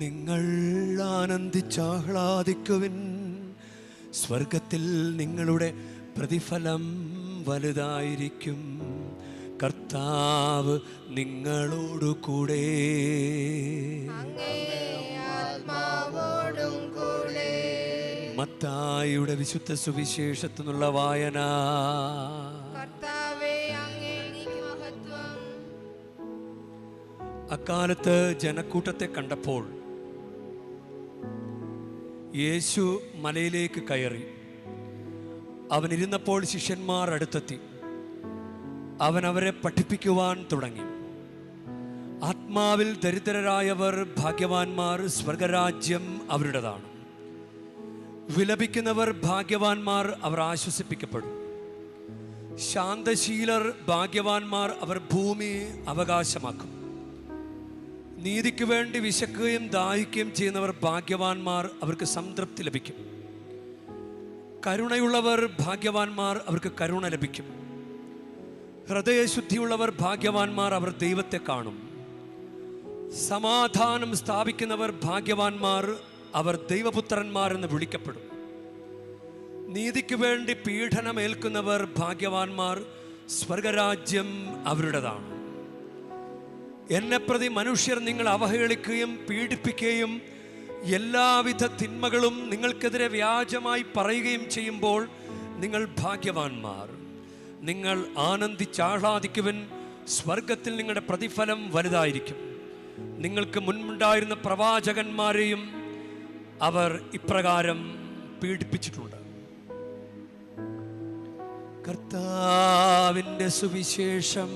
നിങ്ങൾ ആനന്ദിച്ചാഹ്ലാദിക്കുവിൻ, സ്വർഗത്തിൽ നിങ്ങളുടെ പ്രതിഫലം വലുതായിരിക്കും. കർത്താവ് നിങ്ങളോടു കൂടെ. മത്തായിയുടെ വിശുദ്ധ സുവിശേഷത്തിൽ നിന്നുള്ള വായന. അക്കാലത്ത് ജനക്കൂട്ടത്തെ കണ്ടപ്പോൾ യേശു മലയിലേക്ക് കയറി. അവൻ ഇരുന്നപ്പോൾ ശിഷ്യന്മാർ അടുത്തെത്തി. അവൻ അവരെ പഠിപ്പിക്കുവാൻ തുടങ്ങി. ആത്മാവിൽ ദരിദ്രരായവർ ഭാഗ്യവാന്മാർ, സ്വർഗരാജ്യം അവരുടേതാണ്. വിലപിക്കുന്നവർ ഭാഗ്യവാന്മാർ, അവർ ആശ്വസിപ്പിക്കപ്പെടും. ശാന്തശീലർ ഭാഗ്യവാന്മാർ, അവർ ഭൂമി അവകാശമാക്കും. നീതിക്ക് വേണ്ടി വിശക്കുകയും ദാഹിക്കുകയും ചെയ്യുന്നവർ ഭാഗ്യവാന്മാർ, അവർക്ക് സംതൃപ്തി ലഭിക്കും. കരുണയുള്ളവർ ഭാഗ്യവാന്മാർ, അവർക്ക് കരുണ ലഭിക്കും. ഹൃദയശുദ്ധിയുള്ളവർ ഭാഗ്യവാന്മാർ, അവർ ദൈവത്തെ കാണും. സമാധാനം സ്ഥാപിക്കുന്നവർ ഭാഗ്യവാന്മാർ, അവർ ദൈവപുത്രന്മാരെന്ന് വിളിക്കപ്പെടും. നീതിക്ക് വേണ്ടി പീഡനമേൽക്കുന്നവർ ഭാഗ്യവാന്മാർ, സ്വർഗരാജ്യം അവരുടേതാണ്. എന്നെ പ്രതി മനുഷ്യർ നിങ്ങൾ അവഹേളിക്കുകയും പീഡിപ്പിക്കുകയും എല്ലാവിധ തിന്മകളും നിങ്ങൾക്കെതിരെ വ്യാജമായി പറയുകയും ചെയ്യുമ്പോൾ നിങ്ങൾ ഭാഗ്യവാന്മാർ. നിങ്ങൾ ആനന്ദിച്ചാഹ്ലാദിക്കുവിൻ, സ്വർഗത്തിൽ നിങ്ങളുടെ പ്രതിഫലം വലുതായിരിക്കും. നിങ്ങൾക്ക് മുൻപുണ്ടായിരുന്ന പ്രവാചകന്മാരെയും അവർ ഇപ്രകാരം പീഡിപ്പിച്ചിട്ടുണ്ട്. കർത്താവിൻ്റെ സുവിശേഷം.